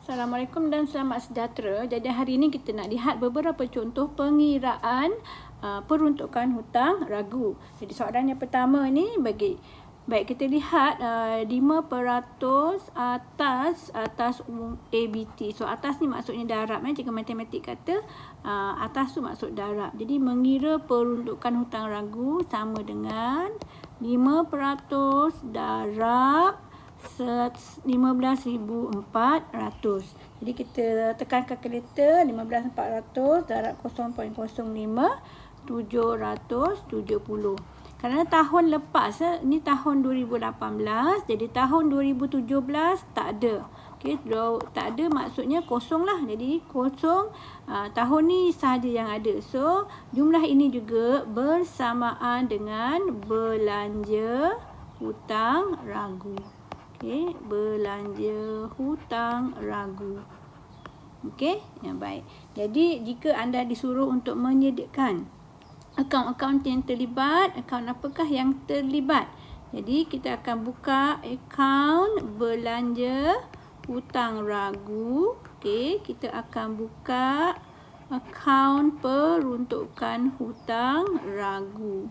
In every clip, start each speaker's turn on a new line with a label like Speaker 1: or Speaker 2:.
Speaker 1: Assalamualaikum dan selamat sejahtera. Jadi hari ini kita nak lihat beberapa contoh pengiraan peruntukan hutang ragu. Jadi soalan yang pertama ni baik kita lihat 5% atas ABT. So atas ni maksudnya darab. Jika matematik kata atas tu maksud darab. Jadi mengira peruntukan hutang ragu sama dengan 5% darab 15,400. Jadi kita tekan kalkulator 15,400 darab 0.05 770. Kerana tahun lepas ni tahun 2018, jadi tahun 2017 tak ada. Okey, tak ada maksudnya kosong lah. Jadi kosong tahun ni sahaja yang ada. So jumlah ini juga bersamaan dengan belanja hutang ragu. Okey, belanja hutang ragu. Okey, yang baik. Jadi jika anda disuruh untuk menyediakan akaun-akaun yang terlibat, akaun apakah yang terlibat? Jadi kita akan buka akaun belanja hutang ragu. Okey, kita akan buka akaun peruntukan hutang ragu.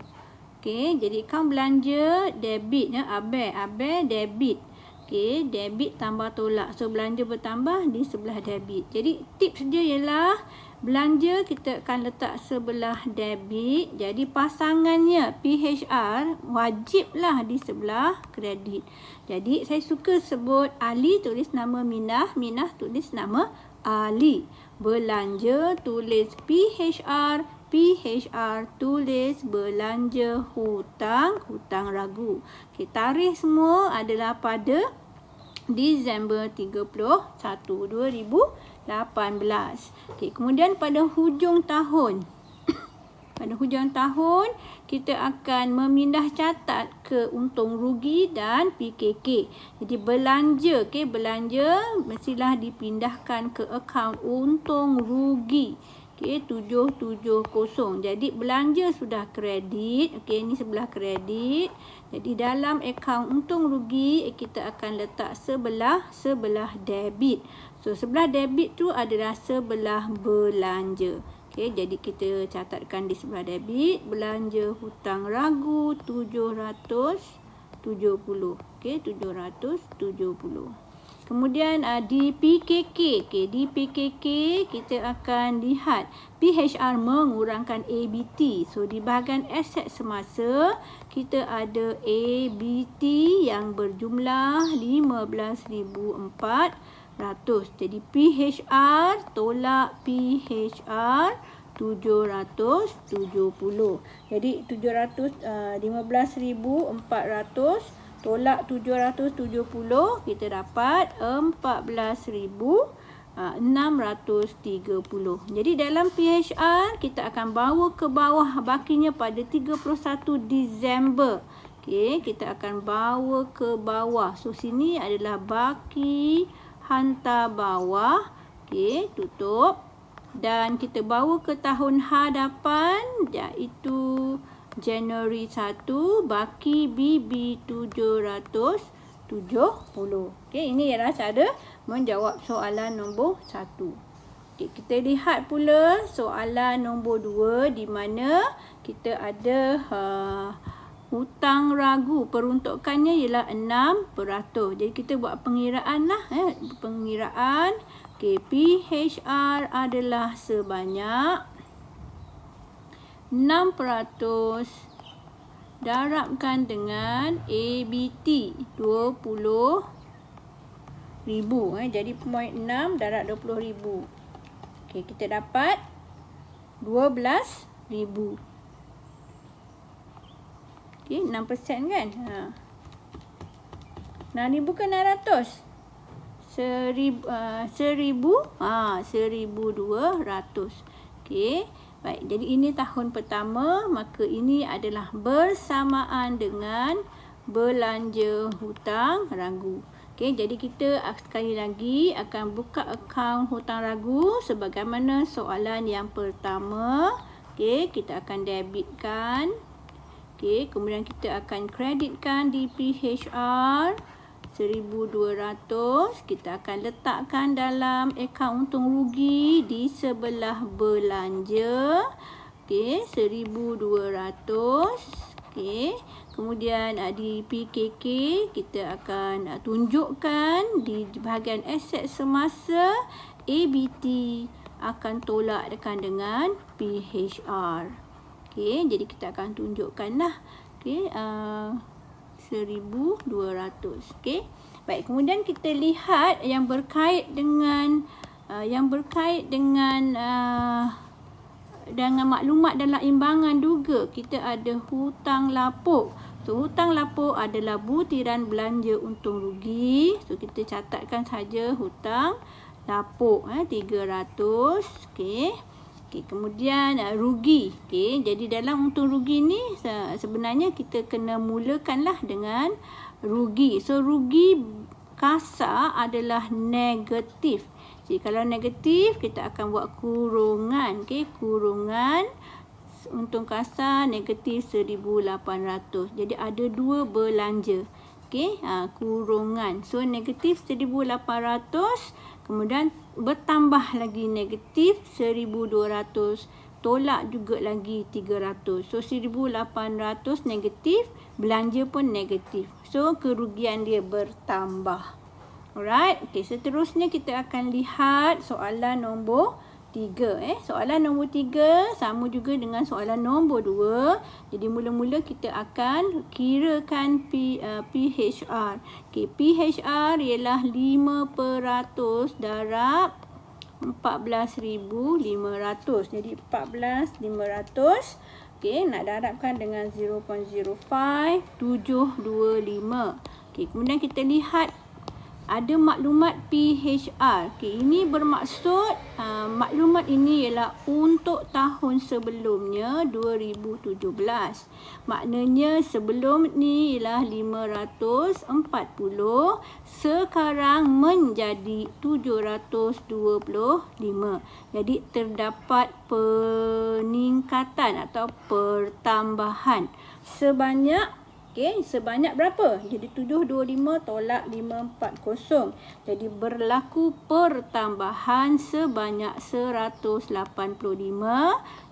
Speaker 1: Okey, jadi akaun belanja debit abai debit. Okey, debit tambah tolak. So belanja bertambah di sebelah debit. Jadi tips dia ialah belanja kita akan letak sebelah debit. Jadi pasangannya PHR wajiblah di sebelah kredit. Jadi saya suka sebut Ali tulis nama Minah, Minah tulis nama Ali. Belanja tulis PHR, PHR tulis belanja hutang ragu. Okay, tarikh semua adalah pada Disember 31, 2018. Okay, kemudian pada hujung tahun kita akan memindah catat ke untung rugi dan PKK. Jadi belanja, belanja mestilah dipindahkan ke akaun untung rugi. Okey, 770. Jadi belanja sudah kredit. Okey, ini sebelah kredit. Jadi dalam akaun untung rugi kita akan letak sebelah debit. So sebelah debit tu adalah sebelah belanja. Okey, jadi kita catatkan di sebelah debit belanja hutang ragu 770. Okey, 770. Kemudian di PKK, di PKK kita akan lihat PHR mengurangkan ABT. So di bahagian aset semasa kita ada ABT yang berjumlah 15,400. Jadi PHR tolak PHR 770. Jadi 15,400 tolak 770, kita dapat 14,630. Jadi dalam PHR kita akan bawa ke bawah bakinya pada 31 Disember. Okey, kita akan bawa ke bawah. So sini adalah baki hantar bawah. Okey, tutup. Dan kita bawa ke tahun hadapan iaitu Januari 1, baki BB 770. Okey, ini ialah cara menjawab soalan nombor 1. Okey, kita lihat pula soalan nombor 2 di mana kita ada hutang ragu. Peruntukannya ialah 6%. Jadi kita buat pengiraan lah. Pengiraan. Okey, PHR adalah sebanyak 6% darabkan dengan ABT 20,000. Jadi 0.6 darab 20,000. Okey, kita dapat 12,000. Okey, 6% kan? 6,000 ke 600? 1,200. Okey. Baik, jadi ini tahun pertama, maka ini adalah bersamaan dengan belanja hutang ragu. Okey, jadi kita sekali lagi akan buka akaun hutang ragu sebagaimana soalan yang pertama. Okey, kita akan debitkan. Okey, kemudian kita akan kreditkan di PHR 1,200 kita akan letakkan dalam akaun untung rugi di sebelah belanja. Okey, 1,200. Okey. Kemudian di PKK kita akan tunjukkan di bahagian aset semasa ABT akan tolakkan dengan PHR. Okey, jadi kita akan tunjukkanlah. Okey, 1,200. Okey. Baik, kemudian kita lihat yang berkait dengan dengan maklumat dalam imbangan juga. Kita ada hutang lapuk. So, hutang lapuk adalah butiran belanja untung rugi. So, kita catatkan saja hutang lapuk 300. Okey. Okey, kemudian rugi. Okey, jadi dalam untung rugi ni sebenarnya kita kena mulakanlah dengan rugi. So, rugi kasar adalah negatif. Jadi kalau negatif kita akan buat kurungan. Okey, kurungan untung kasar negatif 1,800. Jadi ada dua belanja. Okey, kurungan. So negatif 1,800, kemudian bertambah lagi negatif 1,200. Tolak juga lagi 300. So 1,800 negatif, belanja pun negatif. So kerugian dia bertambah. Alright, okay, seterusnya kita akan lihat soalan nombor 3. Soalan nombor 3 sama juga dengan soalan nombor 2. Jadi mula-mula kita akan kirakan PHR. Okay, PHR ialah 5% darab 14,500. Jadi 14,500. Okay, nak darabkan dengan 0.0575. Okay, kemudian kita lihat ada maklumat PHR. Okey, ini bermaksud maklumat ini ialah untuk tahun sebelumnya 2017. Maknanya sebelum ni ialah 540, sekarang menjadi 725. Jadi terdapat peningkatan atau pertambahan sebanyak sebanyak berapa? Jadi 725 tolak 540. Jadi berlaku pertambahan sebanyak 185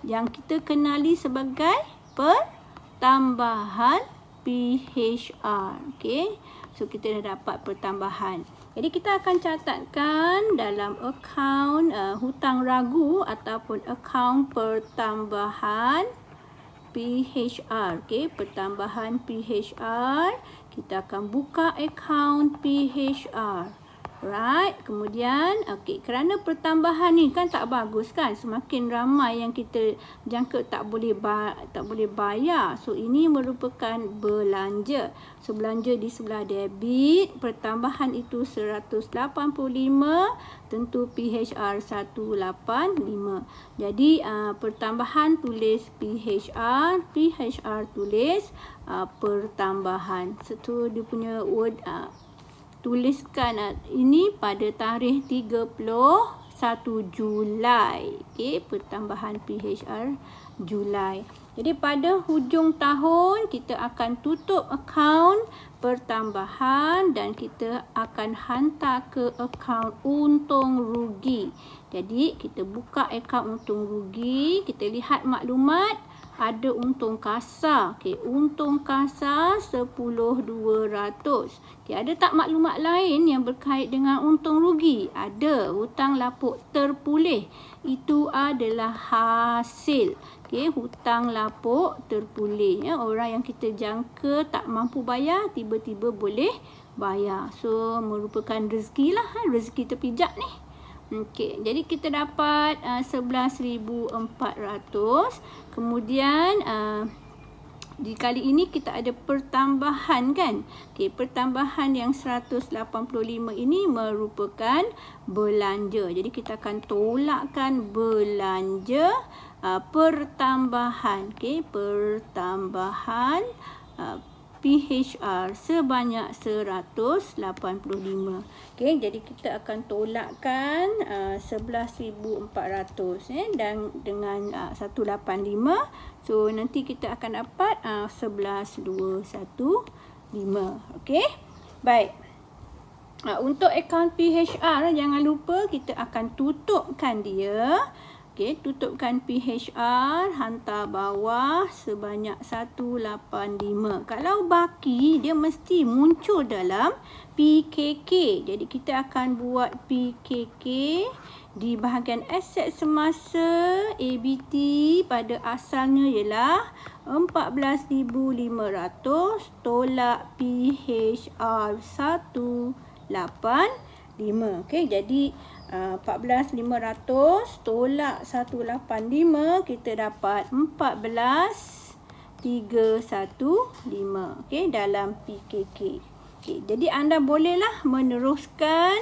Speaker 1: yang kita kenali sebagai pertambahan PHR. Okey. So kita dah dapat pertambahan. Jadi kita akan catatkan dalam akaun hutang ragu ataupun akaun pertambahan PHR. Okey, pertambahan PHR. Kita akan buka akaun PHR. Right, kemudian kerana pertambahan ni kan tak bagus kan, semakin ramai yang kita jangka tak boleh bayar. So ini merupakan belanja. So belanja di sebelah debit, pertambahan itu 185, tentu PHR 185. Jadi pertambahan tulis PHR, PHR tulis pertambahan. So dia punya word tuliskan ini pada tarikh 31 Julai. Okey, pertambahan PHR Julai. Jadi pada hujung tahun kita akan tutup akaun pertambahan dan kita akan hantar ke akaun untung rugi. Jadi kita buka akaun untung rugi, kita lihat maklumat ada untung kasar. Okey, untung kasar 10,200. Okey, ada tak maklumat lain yang berkait dengan untung rugi? Ada, hutang lapuk terpulih. Itu adalah hasil. Okey, hutang lapuk terpulih. Orang yang kita jangka tak mampu bayar, tiba-tiba boleh bayar. So, merupakan rezeki lah. Rezeki terpijak ni. Okey, jadi kita dapat 11,400. Kemudian di kali ini kita ada pertambahan kan. Okey, pertambahan yang 185 ini merupakan belanja. Jadi kita akan tolakkan belanja pertambahan. Okey, pertambahan PHR sebanyak 185. Okey, jadi kita akan tolakkan 11,400 dan dengan 185. So nanti kita akan dapat 11,215. Okey. Baik. Untuk akaun PHR, jangan lupa kita akan tutupkan dia. Okey, tutupkan PHR, hantar bawah sebanyak 185. Kalau baki, dia mesti muncul dalam PKK. Jadi kita akan buat PKK di bahagian aset semasa ABT pada asalnya ialah 14,500 tolak PHR 185. Okey, jadi 14,500 tolak 185, kita dapat 14,315. Okey, dalam PKK. Okey, jadi anda bolehlah meneruskan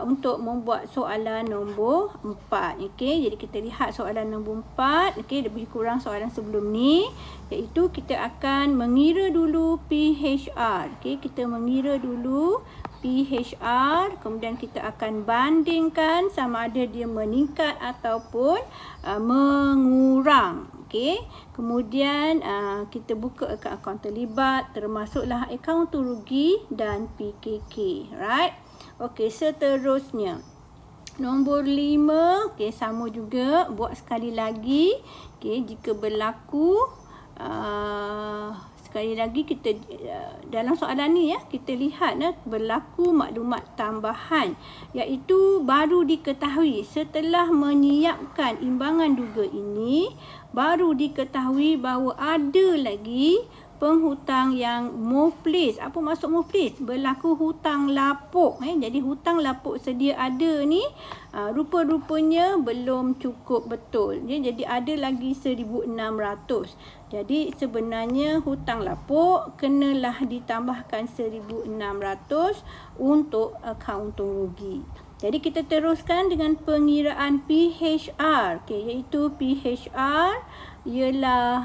Speaker 1: untuk membuat soalan nombor 4. Okey, jadi kita lihat soalan nombor 4. Okey, lebih kurang soalan sebelum ni, iaitu kita akan mengira dulu PHR. Okey, kita mengira dulu PHR, kemudian kita akan bandingkan sama ada dia meningkat ataupun mengurang. Okey, kemudian kita buka akaun terlibat, termasuklah akaun untung rugi dan PKK. Right? Okey, seterusnya nombor 5. Okey, sama juga, buat sekali lagi. Okey, jika berlaku sekali lagi kita dalam soalan ni kita lihat berlaku maklumat tambahan, iaitu baru diketahui setelah menyiapkan imbangan duga ini, baru diketahui bahawa ada lagi penghutang yang muflis. Apa maksud muflis? Berlaku hutang lapuk. Jadi hutang lapuk sedia ada ni rupa-rupanya belum cukup betul. Jadi ada lagi 1,600. Jadi sebenarnya hutang lapuk kenalah ditambahkan 1,600 untuk akaun untung rugi. Jadi kita teruskan dengan pengiraan PHR. Iaitu PHR ialah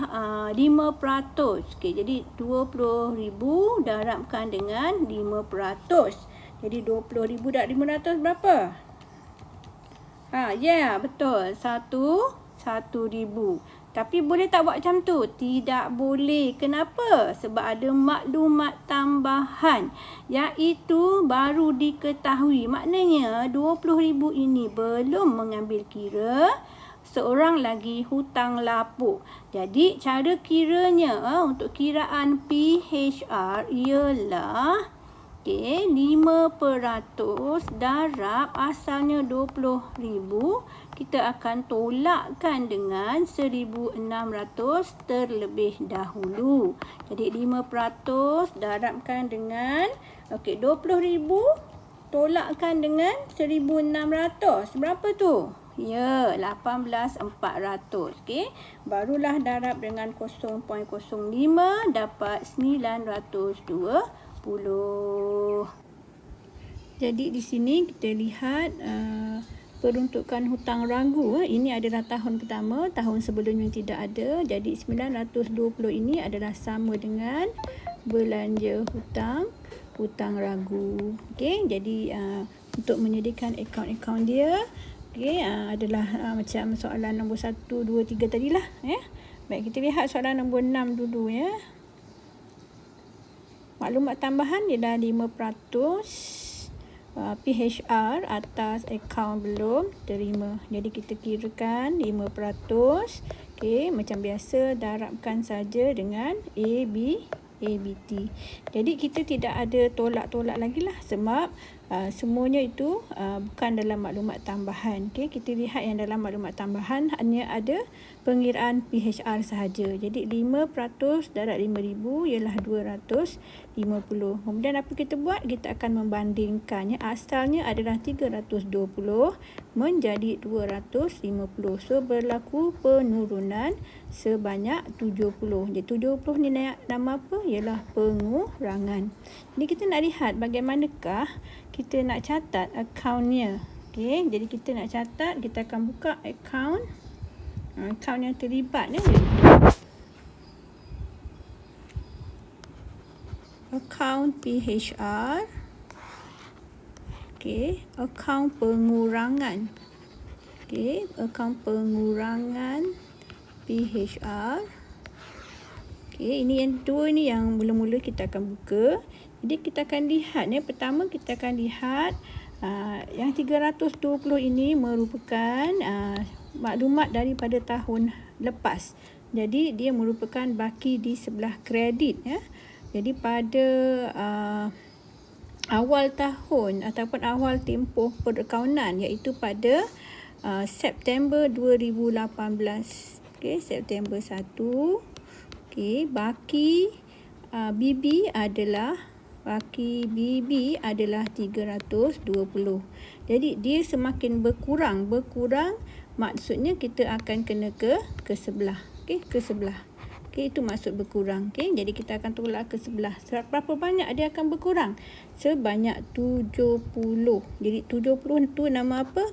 Speaker 1: 5%. Jadi 20,000 darabkan dengan 5%. Jadi 20,000 darab 500 berapa? Betul. 1,000. Tapi boleh tak buat macam tu? Tidak boleh. Kenapa? Sebab ada maklumat tambahan, iaitu baru diketahui. Maknanya 20,000 ini belum mengambil kira seorang lagi hutang lapuk. Jadi cara kiranya untuk kiraan PHR ialah 5% darab asalnya 20,000, kita akan tolakkan dengan 1,600 terlebih dahulu. Jadi 5% darabkan dengan 20,000 tolakkan dengan 1,600. Berapa tu? 18,400. Okey, barulah darab dengan 0.05 dapat 920. Jadi di sini kita lihat peruntukan hutang ragu. Ini adalah tahun pertama, tahun sebelumnya tidak ada. Jadi 920 ini adalah sama dengan belanja hutang ragu. Okey, jadi untuk menyediakan akaun-akaun dia, adalah macam soalan nombor 1, 2, 3 tadilah. Baik, kita lihat soalan nombor 6 dulu ya. Maklumat tambahan ialah 5% PHR atas akaun belum terima. Jadi kita kirakan 5%. Okey, macam biasa darabkan saja dengan ABT. Jadi kita tidak ada tolak-tolak lagi lah, sebab semuanya itu bukan dalam maklumat tambahan. Okey, kita lihat yang dalam maklumat tambahan hanya ada pengiraan PHR sahaja. Jadi 5% darab 5,000 ialah 250. Kemudian apa kita buat? Kita akan membandingkannya. Asalnya adalah 320 menjadi 250. So berlaku penurunan sebanyak 70. Jadi 70 ni nama apa? Ialah pengurangan. Jadi kita nak lihat bagaimanakah kita nak catat akaunnya. Okey, jadi kita nak catat, kita akan buka akaun yang terlibat ni. Akaun PHR. Okey, akaun pengurangan. Okey, akaun pengurangan PHR. Okey, ini yang dua ni yang mula-mula kita akan buka. Jadi kita akan lihat pertama kita akan lihat yang 320 ini merupakan maklumat daripada tahun lepas. Jadi dia merupakan baki di sebelah kredit ya. Jadi pada awal tahun ataupun awal tempoh perakaunan iaitu pada September 2018. Okey, September 1. Okey, baki BB adalah 320. Jadi dia semakin berkurang maksudnya kita akan kena ke sebelah. Okey, ke sebelah. Okey, itu maksud berkurang. Okey, jadi kita akan tolak ke sebelah. Berapa banyak dia akan berkurang? Sebanyak 70. Jadi 70 itu nama apa?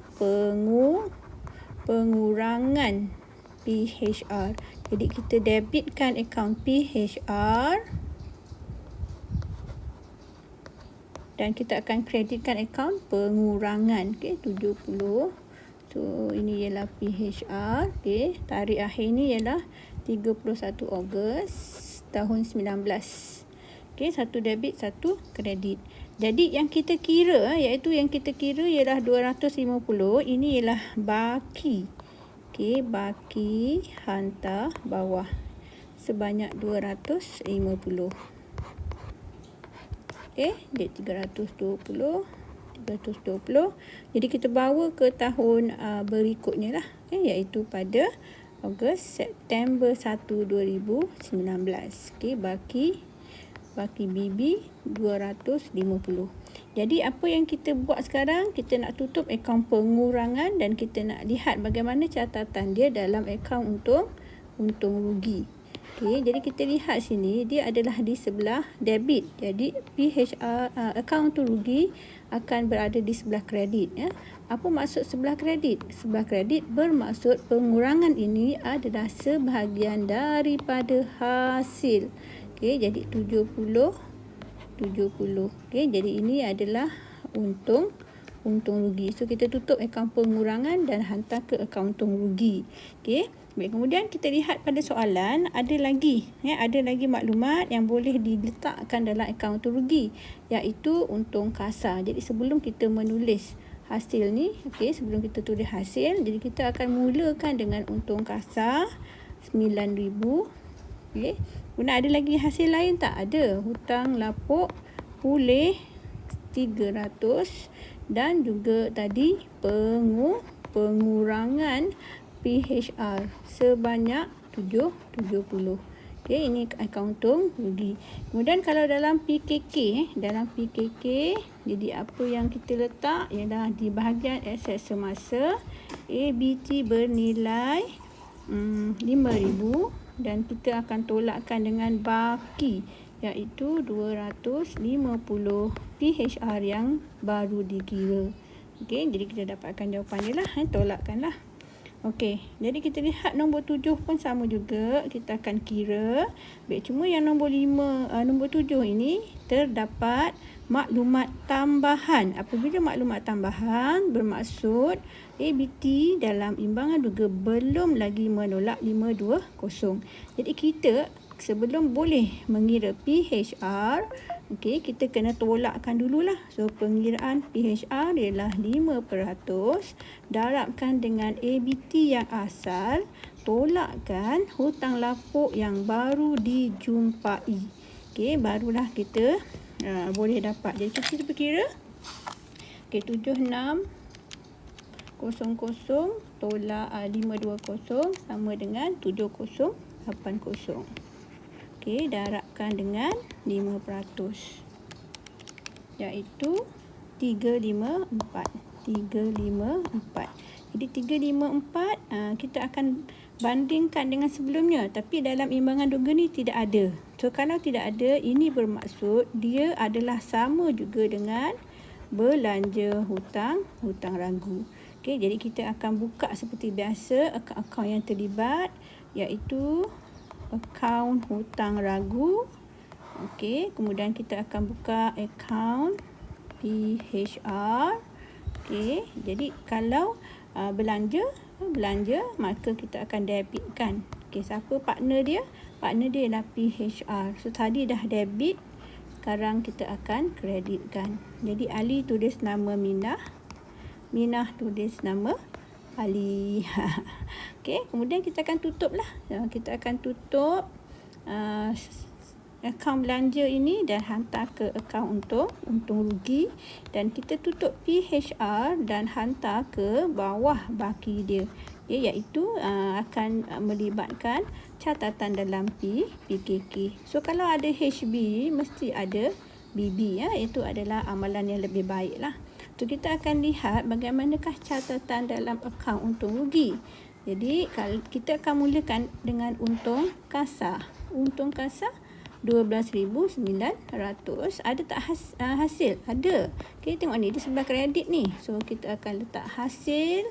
Speaker 1: Pengurangan PHR. Jadi kita debitkan akaun PHR dan kita akan kreditkan akaun pengurangan. Okey, 70. So ini ialah PHR. Okey, tarikh akhir ni ialah 31 Ogos tahun 19. Okey, satu debit, satu kredit. Jadi yang kita kira ialah 250. Ini ialah baki. Okey, baki hantar bawah sebanyak 250. Okey, dia 320. Jadi kita bawa ke tahun berikutnya lah, iaitu pada September 1, 2019. Okey, baki BB 250. Jadi apa yang kita buat sekarang, kita nak tutup akaun pengurangan dan kita nak lihat bagaimana catatan dia dalam akaun untung rugi. Okey, jadi kita lihat sini dia adalah di sebelah debit. Jadi PHR akaun untung rugi akan berada di sebelah kredit ya. Apa maksud sebelah kredit? Sebelah kredit bermaksud pengurangan ini adalah sebahagian daripada hasil. Okey, jadi 70. Okey, jadi ini adalah untung rugi. So kita tutup akaun pengurangan dan hantar ke akaun untung rugi. Okey. Baik, kemudian kita lihat pada soalan ada lagi maklumat yang boleh diletakkan dalam akaun untung rugi iaitu untung kasar. Jadi sebelum kita menulis hasil ni, okey, sebelum kita tulis hasil, jadi kita akan mulakan dengan untung kasar 9,000. Okey. Kemudian ada lagi hasil lain tak? Ada. Hutang lapuk pulih 300 dan juga tadi pengurangan PHR sebanyak 70. Okey, ini akaun untung rugi. Kemudian kalau dalam PKK, jadi apa yang kita letak ialah di bahagian aset semasa, ABT bernilai 5,000 dan kita akan tolakkan dengan baki iaitu 250 PHR yang baru dikira. Okey, jadi kita dapatkan jawapan dia lah, tolakkanlah. Okey, jadi kita lihat nombor 7 pun sama juga, kita akan kira. Baik, cuma yang nombor 7 ini terdapat maklumat tambahan. Apabila maklumat tambahan bermaksud ABT dalam imbangan duga belum lagi menolak 520. Jadi kita sebelum boleh mengira PHR, okey, kita kena tolakkan dululah. So pengiraan PHR ialah 5%, darabkan dengan ABT yang asal, tolakkan hutang lapuk yang baru dijumpai. Okey, barulah kita boleh dapat. Jadi kita berkira. Okey, 7600 tolak 520 sama dengan 7080. Okey, darabkan dengan 5%. Iaitu 354. Jadi 354 kita akan bandingkan dengan sebelumnya, tapi dalam imbangan duga ni tidak ada. So kalau tidak ada, ini bermaksud dia adalah sama juga dengan belanja hutang ragu. Okey, jadi kita akan buka seperti biasa akaun yang terlibat iaitu akaun hutang ragu. Okey, kemudian kita akan buka akaun PHR. Okey, jadi kalau belanja maka kita akan debitkan. Okey, siapa partner dia? Partner dia ialah PHR. So tadi dah debit, sekarang kita akan kreditkan. Jadi Ali tulis nama Minah, Minah tulis nama Ali. Okey, kemudian kita akan tutup lah. Kita akan tutup akaun belanja ini dan hantar ke akaun untung rugi, dan kita tutup PHR dan hantar ke bawah baki dia, iaitu akan melibatkan catatan dalam PKK. So kalau ada HB mesti ada BB, itu adalah amalan yang lebih baik lah. So kita akan lihat bagaimanakah catatan dalam akaun untung rugi. Jadi kalau kita akan mulakan dengan untung kasar. Untung kasar 12,900. Ada tak hasil? Ada. Okey, tengok ni di sebelah kredit ni. So kita akan letak hasil,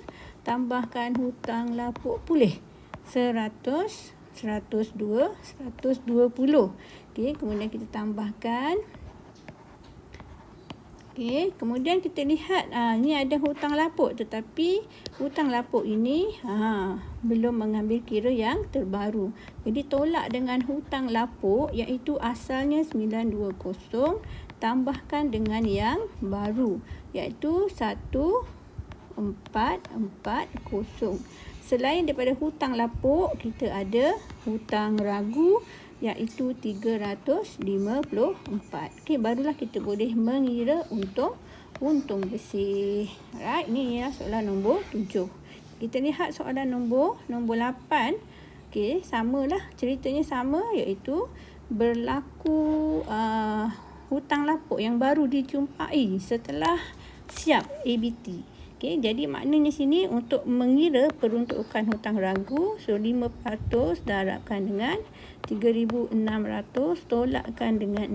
Speaker 1: tambahkan hutang lapuk pulih 100, 102, 120. Okey, kemudian kita tambahkan. Okey, kemudian kita lihat ni ada hutang lapuk, tetapi hutang lapuk ini belum mengambil kira yang terbaru. Jadi tolak dengan hutang lapuk iaitu asalnya 920, tambahkan dengan yang baru iaitu 1440. Selain daripada hutang lapuk, kita ada hutang ragu iaitu 354. Okey, barulah kita boleh mengira untung bersih. Alright, ni ya soalan nombor 7. Kita lihat soalan nombor 8. Okey, samalah, ceritanya sama iaitu berlaku hutang lapuk yang baru dijumpai setelah siap ABT. Okey, jadi maknanya sini untuk mengira peruntukan hutang ragu, so 5% darabkan dengan 3,600, tolakkan dengan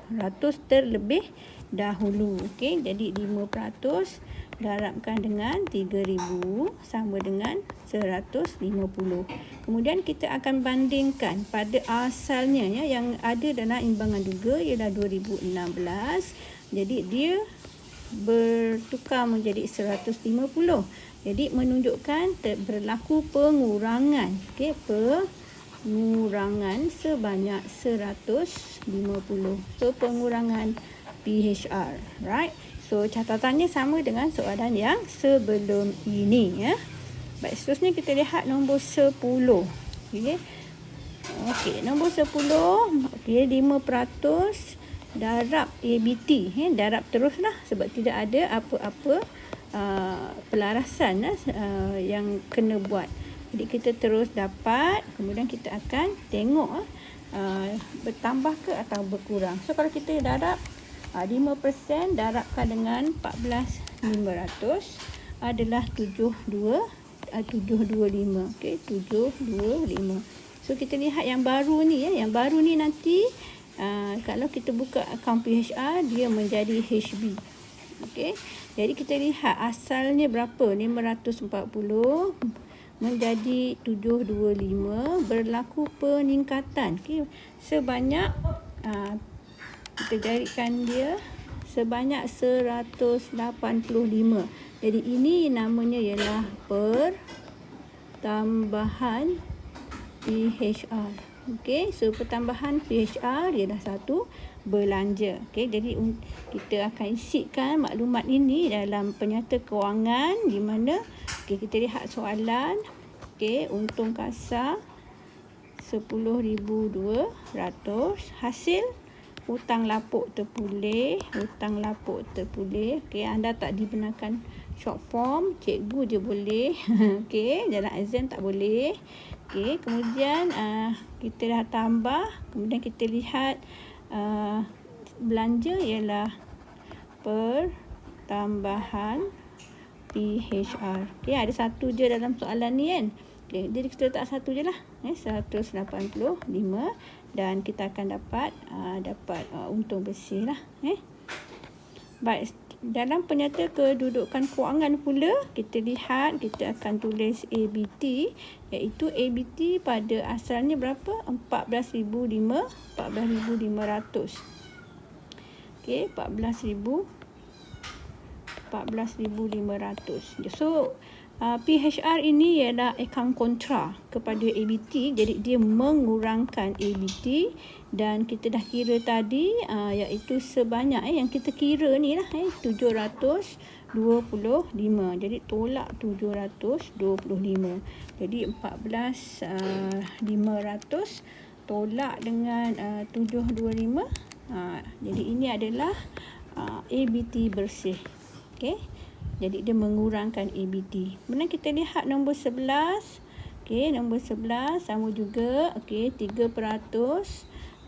Speaker 1: 600 terlebih dahulu. Okey, jadi 5% darabkan dengan 3,000 sama dengan 150. Kemudian kita akan bandingkan pada asalnya yang ada dalam imbangan duga ialah 2016. Jadi dia bertukar menjadi 150. Jadi menunjukkan berlaku pengurangan. Okey, pengurangan sebanyak 150. So pengurangan PHR, right? So catatannya sama dengan soalan yang sebelum ini, ya. Baik, seterusnya kita lihat nombor 10. Okey. Okey, nombor 10, okey, 5% darab ABT, darab teruslah sebab tidak ada apa-apa pelarasan yang kena buat. Jadi kita terus dapat, kemudian kita akan tengok bertambah ke atau berkurang. So kalau kita darab 5% darabkan dengan 14,500 adalah 725. Okey, 725. So kita lihat yang baru ni, yang baru ni nanti kalau kita buka akaun PHR dia menjadi HB. Okey. Jadi kita lihat asalnya berapa? 540 menjadi 725, berlaku peningkatan. Okey. Sebanyak kita jadikan dia sebanyak 185. Jadi ini namanya ialah pertambahan PHR. Okey, so pertambahan PHR ialah satu belanja. Okey, jadi kita akan isikan maklumat ini dalam penyata kewangan di mana kita lihat soalan. Okey, untung kasar 10,200, hasil hutang lapuk terpulih, Okey, anda tak dibenarkan short form, cikgu je boleh. Okey, dalam exam tak boleh. Okey, kemudian kita dah tambah, kemudian kita lihat belanja ialah pertambahan PHR. Okey, ada satu je dalam soalan ni kan. Okey, jadi kita letak satu je lah, 185, dan kita akan dapat untung bersih lah. Baik, dalam penyata kedudukan kewangan pula, kita lihat, kita akan tulis ABT, iaitu ABT pada asalnya berapa? 14,500. Okey, 14,500. 14,500. So PHR ini ialah akaun kontra kepada ABT, jadi dia mengurangkan ABT. Dan kita dah kira tadi iaitu sebanyak yang kita kira ni lah 725. Jadi tolak 725. Jadi 14,500 tolak dengan 725. Jadi ini adalah ABT bersih. Okey. Jadi dia mengurangkan ABT. Kemudian kita lihat nombor 11. Okey, nombor 11 sama juga. Okey, 3%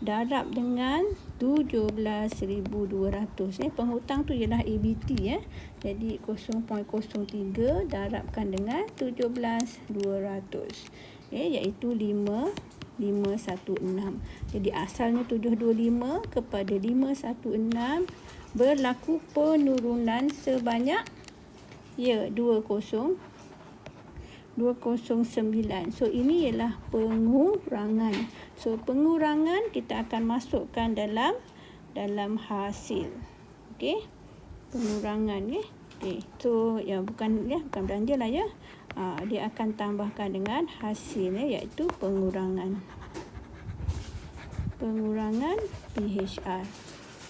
Speaker 1: darab dengan 17,200. Penghutang tu ialah ABT Jadi 0.03 darabkan dengan 17,200. Iaitu 5,516. Jadi asalnya 725 kepada 516 berlaku penurunan sebanyak 209. So ini ialah pengurangan. So pengurangan kita akan masukkan dalam hasil. Okey. Pengurangan Okey. So bukan belanja lah dia akan tambahkan dengan hasil iaitu pengurangan. Pengurangan PHR.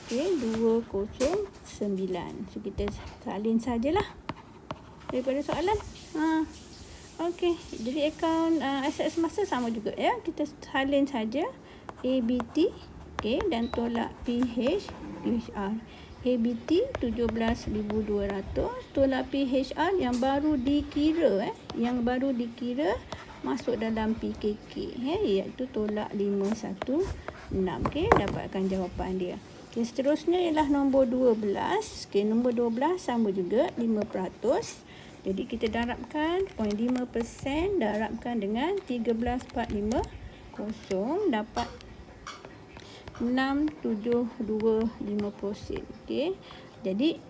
Speaker 1: Okey, 209. So kita salin sajalah daripada soalan. Okey, jadi akaun aset semasa sama juga kita salin saja ABT dan tolak PHR. ABT 17,200 tolak PHR yang baru dikira masuk dalam PKK iaitu tolak 516. Dapatkan jawapan dia. Seterusnya ialah nombor 12. Nombor 12 sama juga 5%. Jadi kita darabkan 0.5% darabkan dengan 13,450 dapat 6,725%. Okey. Jadi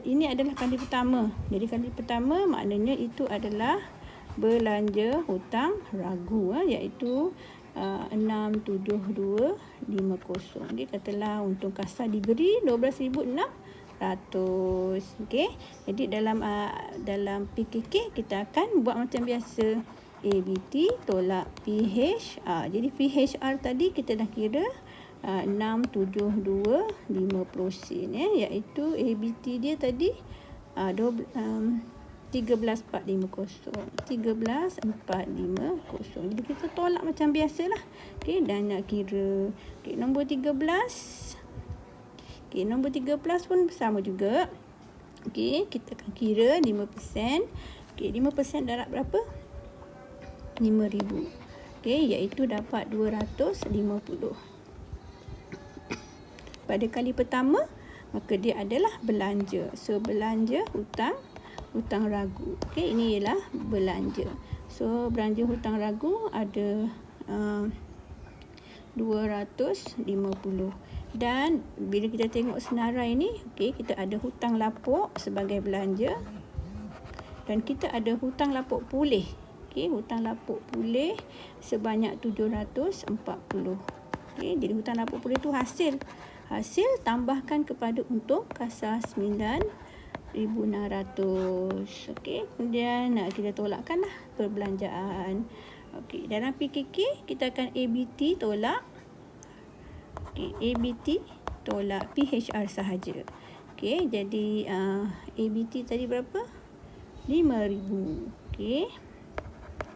Speaker 1: ini adalah kali pertama. Jadi kali pertama maknanya itu adalah belanja hutang ragu iaitu 6,725. Dia katalah untung kasar diberi 12,600. Okey. Jadi dalam PKK kita akan buat macam biasa. ABT tolak PHR. Jadi PHR tadi kita dah kira 6,725% iaitu ABT dia tadi 13,450. Jadi kita tolak macam biasalah. Okey, dan nak kira. Okey, nombor 13. Okey, nombor 13 pun sama juga. Okey, kita akan kira 5%. Okey, 5% darab berapa? 5,000. Okey, iaitu dapat 250. Pada kali pertama, maka dia adalah belanja. So, belanja hutang ragu. Okey, ini ialah belanja. So, belanja hutang ragu ada 250. Dan bila kita tengok senarai ni, okey, kita ada hutang lapuk sebagai belanja. Dan kita ada hutang lapuk pulih. Okey, hutang lapuk pulih sebanyak 740. Okey, jadi hutang lapuk pulih tu hasil tambahkan kepada untung kasar 9,600. Okey, kemudian kita tolakkanlah perbelanjaan. Okey, dalam PKK kita akan ABT tolak. Okey, ABT tolak PHR sahaja. Okey, jadi ABT tadi berapa? 5,000. Okey.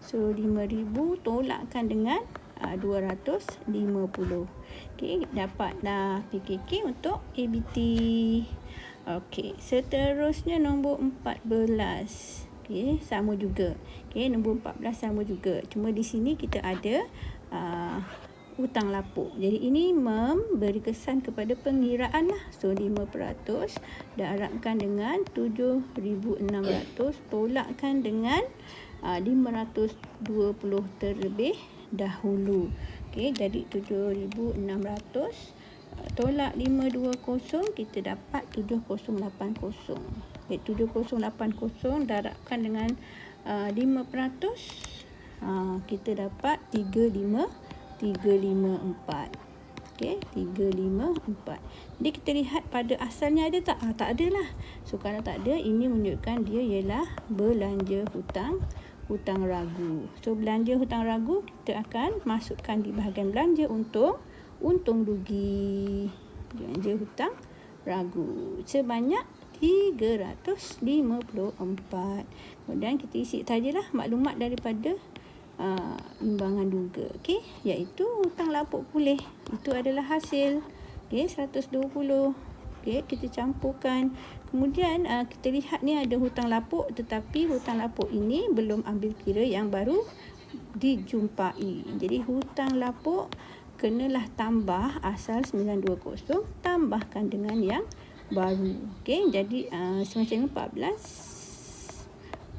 Speaker 1: So 5,000 tolakkan dengan 250. Okey, dapatlah PKK untuk ABT. Okey, seterusnya nombor 14. Okey, sama juga. Okey, nombor 14 sama juga. Cuma di sini kita ada hutang lapuk. Jadi ini memberi kesan kepada pengiraan lah. So 5% darabkan dengan 7,600 tolakkan dengan 520 terlebih dahulu. Okey, jadi 7,600 tolak 520 kita dapat 7,080. Okey, 7,080 darabkan dengan 5%, kita dapat 354. Okey, 354. Jadi kita lihat pada asalnya ada tak? Tak ada lah. So kalau tak ada, ini menunjukkan dia ialah belanja hutang ragu. So belanja hutang ragu kita akan masukkan di bahagian belanja untung rugi. Belanja hutang ragu sebanyak 354. Kemudian kita isi sajalah maklumat daripada imbangan duga, okey, iaitu hutang lapuk pulih itu adalah hasil, okey, 120. Okey, kita campurkan. Kemudian kita lihat ni ada hutang lapuk, tetapi hutang lapuk ini belum ambil kira yang baru dijumpai. Jadi hutang lapuk kenalah tambah asal 920 tambahkan dengan yang baru. Okey, jadi semacam 14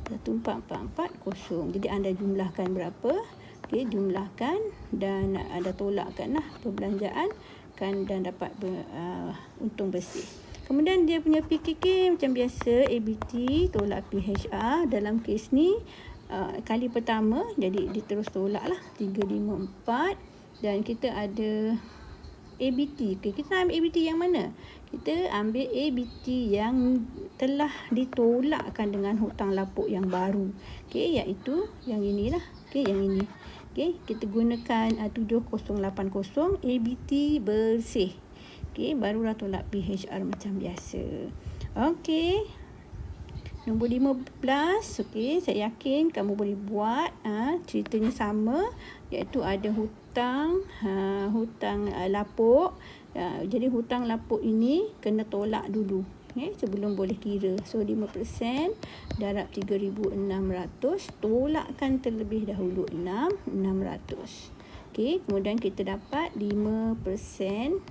Speaker 1: 1440. Jadi anda jumlahkan berapa? Okey, jumlahkan dan anda tolakkanlah perbelanjaan kan dan dapat untung bersih. Kemudian dia punya PKK macam biasa, ABT tolak PHR. Dalam kes ni kali pertama, jadi dia terus tolaklah 354 dan kita ada ABT. Okay, kita ambil ABT yang mana? Kita ambil ABT yang telah ditolakkan dengan hutang lapuk yang baru. Okey, iaitu yang inilah. Okey, yang ini. Okey, kita gunakan 7080 ABT bersih. Okey, barulah tolak PHR macam biasa. Okey. Nombor 15. Okey, saya yakin kamu boleh buat. Ceritanya sama, iaitu ada hutang lapuk. Jadi hutang lapuk ini kena tolak dulu sebelum boleh kira. So 5% darab 3,600, tolakkan terlebih dahulu 600. Okey, kemudian kita dapat 5%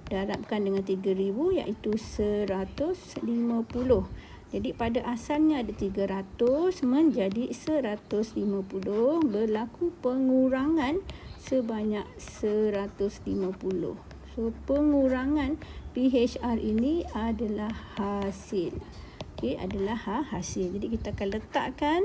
Speaker 1: darabkan dengan 3,000 iaitu 150. Jadi pada asalnya ada 300 menjadi 150, berlaku pengurangan sebanyak 150. So pengurangan PHR ini adalah hasil. Okey, adalah hasil. Jadi kita akan letakkan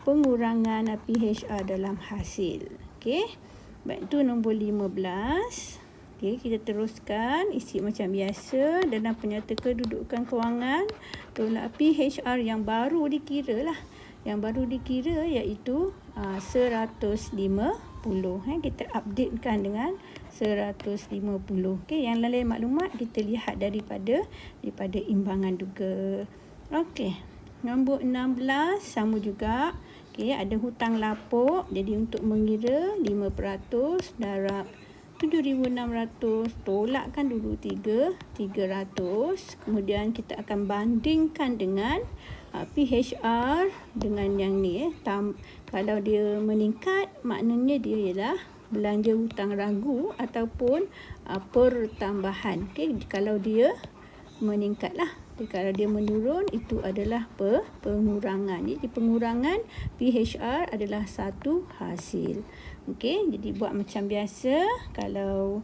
Speaker 1: pengurangan PHR dalam hasil. Okey. Baik, itu nombor 15. Okey, kita teruskan isi macam biasa dalam penyata kedudukan kewangan. Tolak PHR yang baru dikira lah. Yang baru dikira iaitu 150. Kita updatekan dengan 150. Okey, yang lain maklumat kita lihat daripada imbangan duga. Okey, nombor 16 sama juga. Okey, ada hutang lapuk. Jadi untuk mengira 5% darab 7,600, tolakkan dulu 300. Kemudian kita akan bandingkan dengan PHR dengan yang ni. Kalau dia meningkat, maknanya dia ialah belanja hutang ragu ataupun pertambahan. Okey, kalau dia meningkatlah. Kalau dia menurun, itu adalah pengurangan. Jadi pengurangan PHR adalah satu hasil. Okey, jadi buat macam biasa. Kalau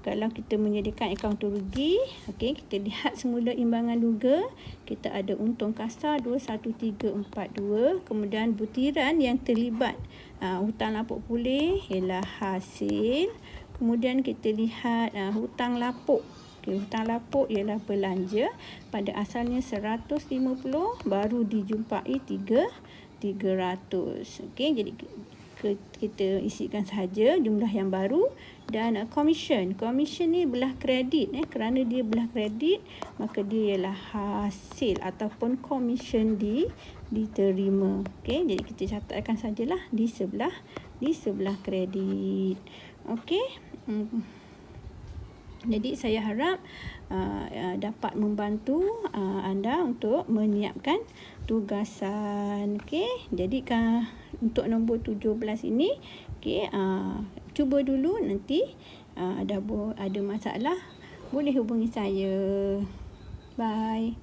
Speaker 1: kita menyediakan akaun rugi, okey, kita lihat semula imbangan duga. Kita ada untung kasar 21342, kemudian butiran yang terlibat hutang lapuk pulih ialah hasil. Kemudian kita lihat hutang lapuk. Okay, hutang lapuk ialah belanja. Pada asalnya 150, baru dijumpai 300. Okey, jadi kita isikan sahaja jumlah yang baru. Dan komisen ni belah kredit. Kerana dia belah kredit, maka dia ialah hasil ataupun komisen diterima. Okey, jadi kita catatkan sajalah di sebelah kredit. Okey. Jadi saya harap dapat membantu anda untuk menyiapkan tugasan. Okey, jadi untuk nombor 17 ini, okey, cuba dulu, nanti ada masalah boleh hubungi saya. Bye.